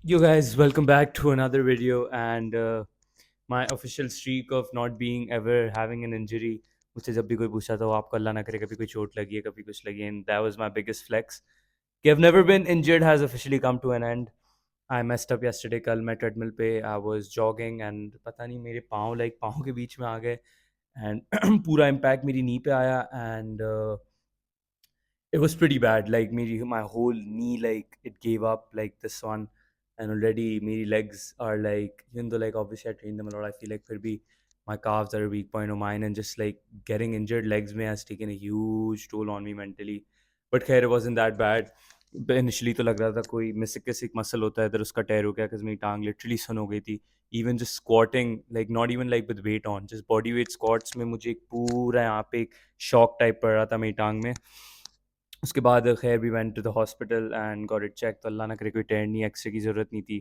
You guys, welcome back to another video. And my official streak of not being ever having an injury, मुझसे जब भी कोई पूछा था वो आपको अल्लाह ना करे कभी कोई चोट लगी है कभी कुछ लगी है, and that was my biggest flex कि I've never been injured has officially come to an end. I messed up yesterday. कल मैं ट्रेडमिल पे I was jogging and पता नहीं मेरे पाँव के बीच में आ गए and पूरा impact मेरी नी पे आया and it was pretty bad. Like my whole knee, like it gave up like this one, and already my legs are like, even though like obviously I train them a lot, I feel like फिर भी my calves are a weak point of mine, and just like getting injured legs may has taken a huge toll on me mentally. But खैर it wasn't that bad. Initially तो लग रहा था कोई मेनिसकस एक muscle होता है इधर उसका टेयर हो गया because मेरी टांग literally सन हो गई थी. Even just squatting, like not even like with weight on, just body weight squats में मुझे एक पूरा यहाँ पे एक shock type पड़ रहा था मेरी टांग में. उसके बाद खैर we went to the hospital and got it check. तो अल्लाह ना करे कोई टेयर नहीं, एक्सरे की ज़रूरत नहीं थी.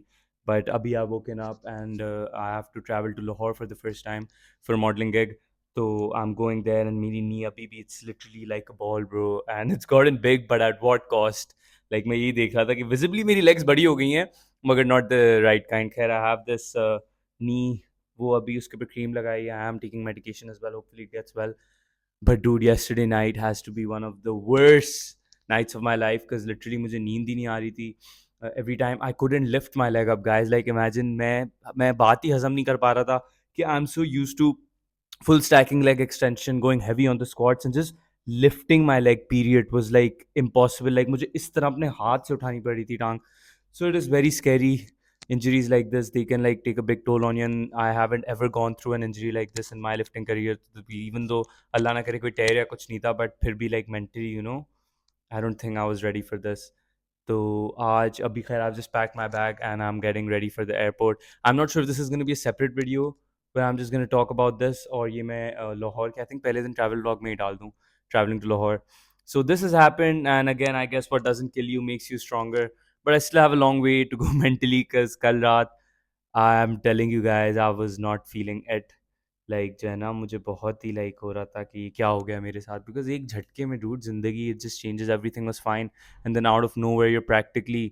बट अभी I woken up and I have to travel to Lahore for the first time for modelling gig. तो I am going there and मेरी नी अभी भी it's literally like a ball bro, and it's gotten big but at what cost. Like मैं यही देख रहा था कि विजिबली मेरी लेग्स बड़ी हो गई हैं मगर नॉट द राइट काइंड. खैर आई हैव दिस नी, वो अभी उसके ऊपर क्रीम लगाई है. I am taking medication as well, hopefully it gets well. But dude, yesterday night has to be one of the worst nights of my life because literally मुझे नींद ही नहीं आ रही थी. Every time I couldn't lift my leg up, guys. Like imagine मैं बात ही हजम नहीं कर पा रहा था कि I'm so used to full stacking leg extension, going heavy on the squats, and just lifting my leg period was like impossible. Like मुझे इस तरह अपने हाथ से उठानी पड़ रही थी टांग. So it is very scary. Injuries like this, they can like take a big toll on you, and I haven't ever gone through an injury like this in my lifting career. Even though अल्लाह ना करे कोई टेयर या कुछ नहीं था, but फिर भी like mentally, I don't think I was ready for this. तो आज अभी खैर I've just packed my bag and I'm getting ready for the airport. I'm not sure if this is going to be a separate video where I'm just going to talk about this, और ये मैं लाहौर के I think पहले दिन travel vlog में ही डाल दूँ, traveling to Lahore. So this has happened, and again I guess what doesn't kill you makes you stronger. But I still have a long way to go mentally because कल रात I am telling you guys I was not feeling it. Like जो है ना मुझे बहुत ही like हो रहा था कि क्या हो गया मेरे साथ, बिकॉज एक झटके में डूड जिंदगी it just changes everything was fine and then out of nowhere you're practically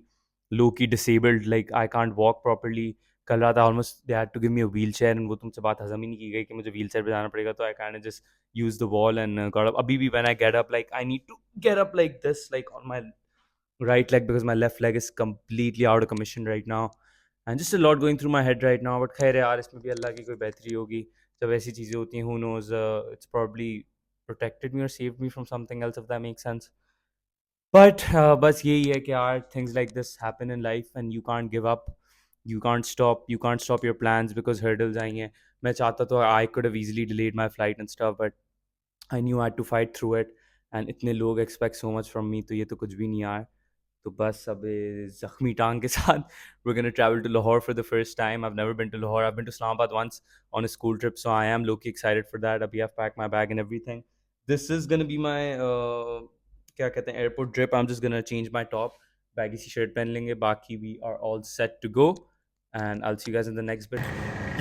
lowkey disabled. Like I can't walk properly. कल रात almost they had to give me a wheelchair, and वो तुमसे बात हजम ही नहीं की गई कि मुझे व्हील चेयर पर जाना पड़ेगा. तो I can just use the wall and got up. अभी भी when I get up like I need to get up like this, like on my right leg, because my left leg is completely out of commission right now, and just a lot going through my head right now. But खैर यार इसमें भी अल्लाह की कोई बेहतरी होगी. जब ऐसी चीज़ें होती हैं, who knows, it's probably protected me or saved me from something else, if that makes sense. But बस यही है कि यार things like this happen in life and you can't give up. You can't stop your plans because hurdles आएंगे. मैं चाहता तो I could have easily delayed my flight and stuff, but I knew I had to fight through it. And इतने लोग expect so much from me, तो ये तो कुछ भी नहीं यार. तो बस अब ज़ख्मी टांग के साथ we're gonna travel to Lahore for the first time. I've never been to Lahore. I've been to Islamabad once on a school trip, so I am low-key excited for that. Abhi I've packed my bag and everything. This is gonna be my क्या कहते हैं airport trip. I'm just gonna change my top, baggy C shirt पहन लेंगे. बाकी we are all set to go, and I'll see you guys in the next bit.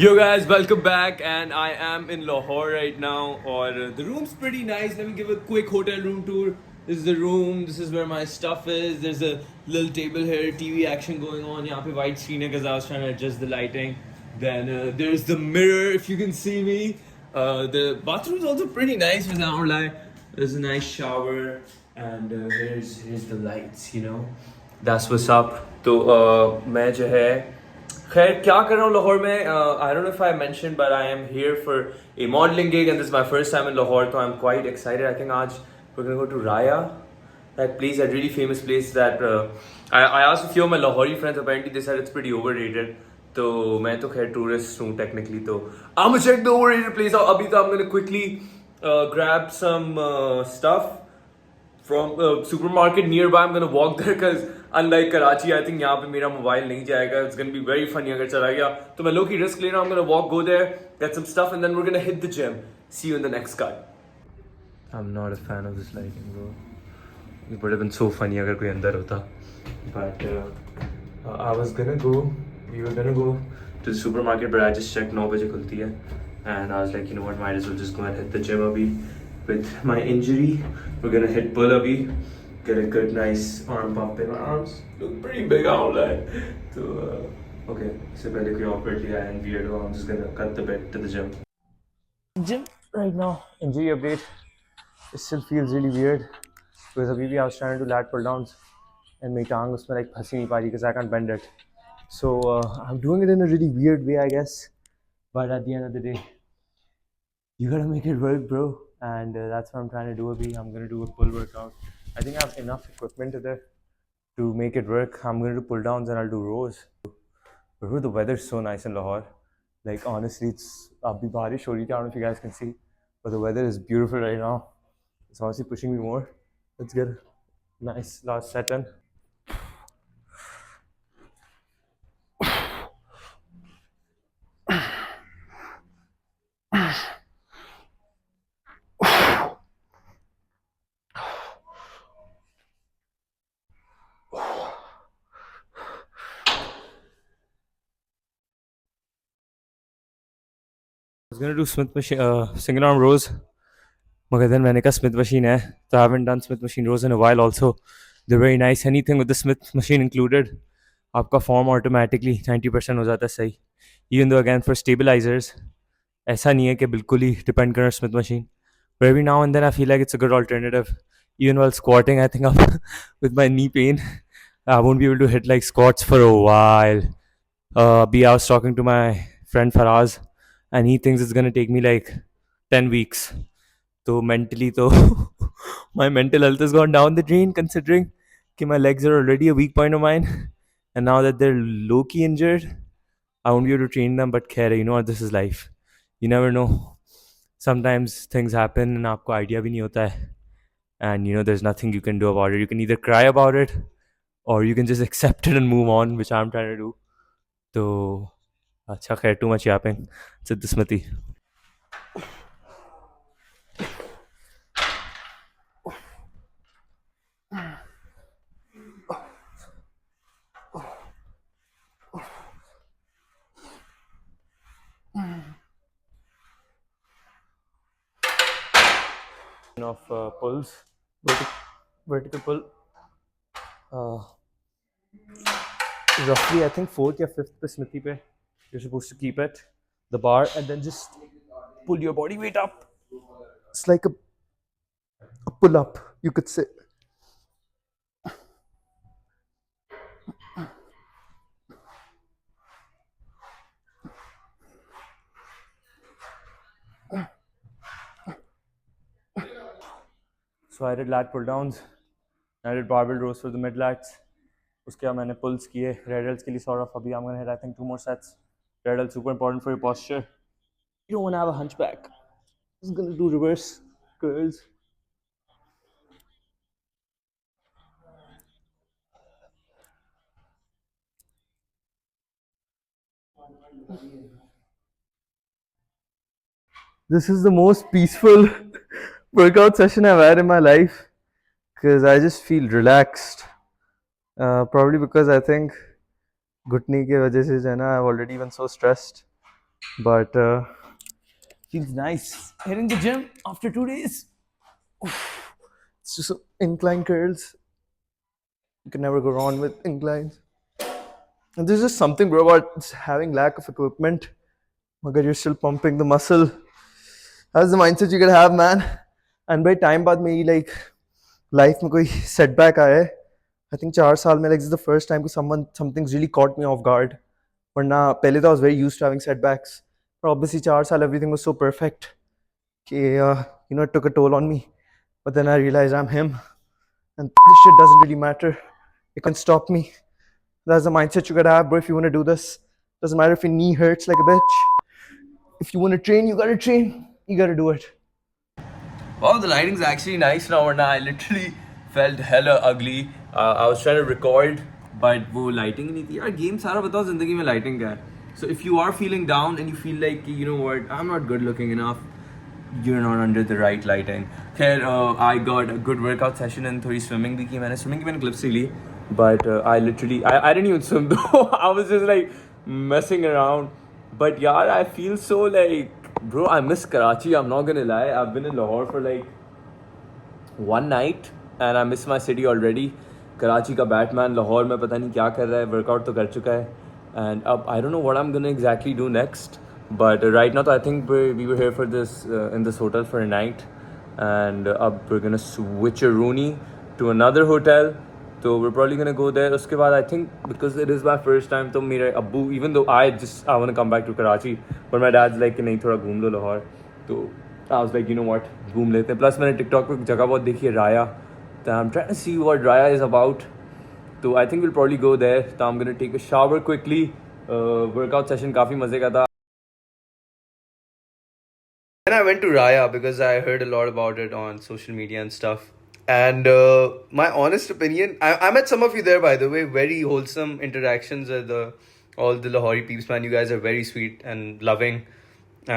Yo guys, welcome back, and I am in Lahore right now. Or the room's pretty nice. Let me give a quick hotel room tour. This is the room. This is where my stuff is. There's a little table here. TV action going on. यहाँ पे white screen है because I was trying to adjust the lighting. Then there's the mirror, if you can see me. The bathroom's also pretty nice. There's a nice shower, and here's the lights. That's what's up. तो मैं जो है खैर क्या कर रहा हूँ लाहौर में. I don't know if I mention but I am here for a modelling gig and this is my first time in Lahore. तो I am quite excited. I think आज we're gonna go to Raya, that place, that really famous place that I asked a few of my Lahori friends. Apparently they said it's pretty overrated. तो मैं तो खैर tourist हूँ technically, तो I'm gonna check the overrated place out. अभी तो I'm gonna quickly grab some stuff from a supermarket nearby. I'm gonna walk there because unlike Karachi, I think यहाँ पे मेरा मोबाइल नहीं जाएगा. It's gonna be very funny अगर चला गया. तो मैं low-key risk ले रहा हूँ. I'm gonna walk, go there, get some stuff, and then we're gonna hit the gym. See you in the next cut. I'm not a fan of this lighting, bro. It would have been so funny अगर कोई अंदर होता. But I was gonna go. We were gonna go to the supermarket, but I just checked 9 बजे खुलती है. And I was like, you know what, might as well just go and hit the gym abhi. With my injury, we're gonna hit pull abhi. get a good, nice arm pump in. My arms look pretty big, I don't lie. So, okay, so पहले कोई awkward लिया and weirdo, I'm just gonna cut the bed to the gym. Gym right now, injury update. It still feels really weird because अभी भी I was trying to do lat pull downs and my tongue उसमें like फंस ही नहीं पा रही because I can't bend it. So I'm doing it in a really weird way, I guess. But at the end of the day, you gotta make it work, bro. And that's what I'm trying to do. I'm gonna do a pull workout. I think I have enough equipment there to make it work. I'm gonna do pull downs and I'll do rows. Bro, the weather's so nice in Lahore. Like honestly, it's abhi barish ho rahi thi. I don't know if you guys can see, but the weather is beautiful right now. It's honestly pushing me more. Let's get a nice last set in. I was gonna do Smith machine, single arm rows. But then मैंने कहा Smith machine है, so I haven't done Smith machine rows in a while. Also, they're very nice. Anything with the Smith machine included, आपका form automatically 90% हो जाता है सही. Even though again for stabilizers, ऐसा नहीं है कि बिल्कुल ही depend करना Smith machine. But every now and then I feel like it's a good alternative. Even while squatting, I think with my knee pain, I won't be able to hit like squats for a while. I was talking to my friend Faraz, and he thinks it's gonna take me like 10 weeks. So mentally, my mental health has gone down the drain considering that my legs are already a weak point of mine, and now that they're low key injured, I won't be able to train them. But khair, you know what? This is life. You never know. Sometimes things happen, and आपको idea भी नहीं होता है. And you know, there's nothing you can do about it. You can either cry about it, or you can just accept it and move on, which I'm trying to do. So, अच्छा खैर, too much yapping. Siddh Smriti. Of pulls, vertical pull. Roughly, I think 4th or 5th pe Smithy pe, you're supposed to keep it, the bar, and then just pull your body weight up. It's like a pull up, you could say. So I did lat pull downs, I did barbell rows for the mid lats. उसके बाद मैंने pulls किए red delts के लिए sort of. अभी I'm gonna hit I think 2 more sets. Red delts super important for your posture. You don't want to have a hunchback. Just gonna do reverse curls. This is the most peaceful workout session I've had in my life because I just feel relaxed. Probably because I think घुटने की वजह से जो है ना, I've already been so stressed. But feels nice hitting the gym after 2 days. It's just incline curls. You can never go wrong with inclines. And there's just something, bro, about having lack of equipment. But you're still pumping the muscle. That's the mindset you gotta have, man. And by time बाद में like life में कोई setback आया है. I think 4 साल में like this is the first time something's really caught me off guard. वरना पहले तो I was very used to having setbacks. But obviously 4 साल everything was so perfect. It took a toll on me. But then I realized I'm him. And this shit doesn't really matter. It can't stop me. That's the mindset you gotta have, bro, if you wanna do this. Doesn't matter if your knee hurts like a bitch. If you wanna train, you gotta train. You gotta do it. Wow, the lighting's actually nice now. And I literally felt hella ugly. I was trying to record, but वो lighting ही नहीं थी. यार game सारा बताओ जिंदगी में lighting क्या है. So if you are feeling down and you feel like, you know what, I'm not good looking enough, you're not under the right lighting. Khair, I got a good workout session and थोड़ी swimming भी की मैंने. Swimming की मैंने clips ही ली. But I didn't even swim though. I was just like messing around. But yeah, I feel so like, bro, I miss Karachi. I'm not gonna lie. I've been in Lahore for like one night and I miss my city already. Karachi का Batman Lahore में पता नहीं क्या कर रहा है, workout तो कर चुका है, and अब I don't know what I'm gonna exactly do next, but right now तो I think we were here for this in this hotel for a night, and अब we're gonna switch a Rooney to another hotel. So we're probably gonna go there. उसके बाद I think because it is my first time, तो मेरे अब्बू, even though I want to come back to Karachi, but my dad's like कि नहीं थोड़ा घूम लो लाहौर. तो I was like, you know what, घूम लेते हैं. Plus मैंने TikTok पे जगह बहुत देखी है, राया. So I'm trying to see what Raya is about. So I think we'll probably go there. So I'm gonna take a shower quickly. Workout session काफी मजे का था. Then I went to Raya because I heard a lot about it on social media and stuff. And my honest opinion, I met some of you there, by the way. Very wholesome interactions with all the Lahori peeps, man. You guys are very sweet and loving,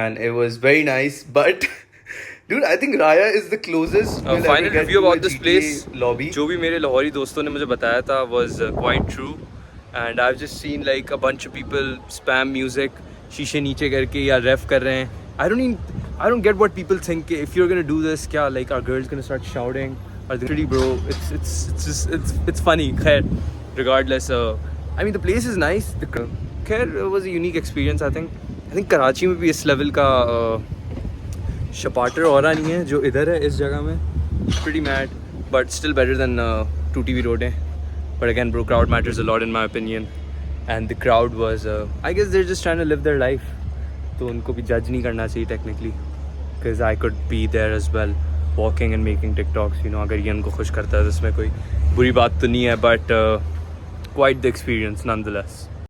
and it was very nice. But dude, I think Raya is the closest. Final review about this place lobby. जो भी मेरे लाहौरी दोस्तों ने मुझे बताया था was quite true, and I've just seen like a bunch of people spam music, शीशे नीचे करके या ref कर रहे हैं. I don't get what people think if you're gonna do this. क्या like are girls gonna start shouting? Or really, bro, it's funny. Khair, regardless, I mean the place is nice. Khair, it was a unique experience. I think Karachi में भी इस level का शपाटर और नहीं है जो इधर है इस जगह में. Pretty mad, but still better than 2TV Road. But again, bro, crowd matters a lot in my opinion. And the crowd was, I guess they're just trying to live their life. तो उनको भी judge नहीं करना चाहिए technically, because I could be there as well, walking and making TikToks. You know, अगर ये उनको खुश करता है तो इसमें कोई बुरी बात तो नहीं है, but quite the experience nonetheless.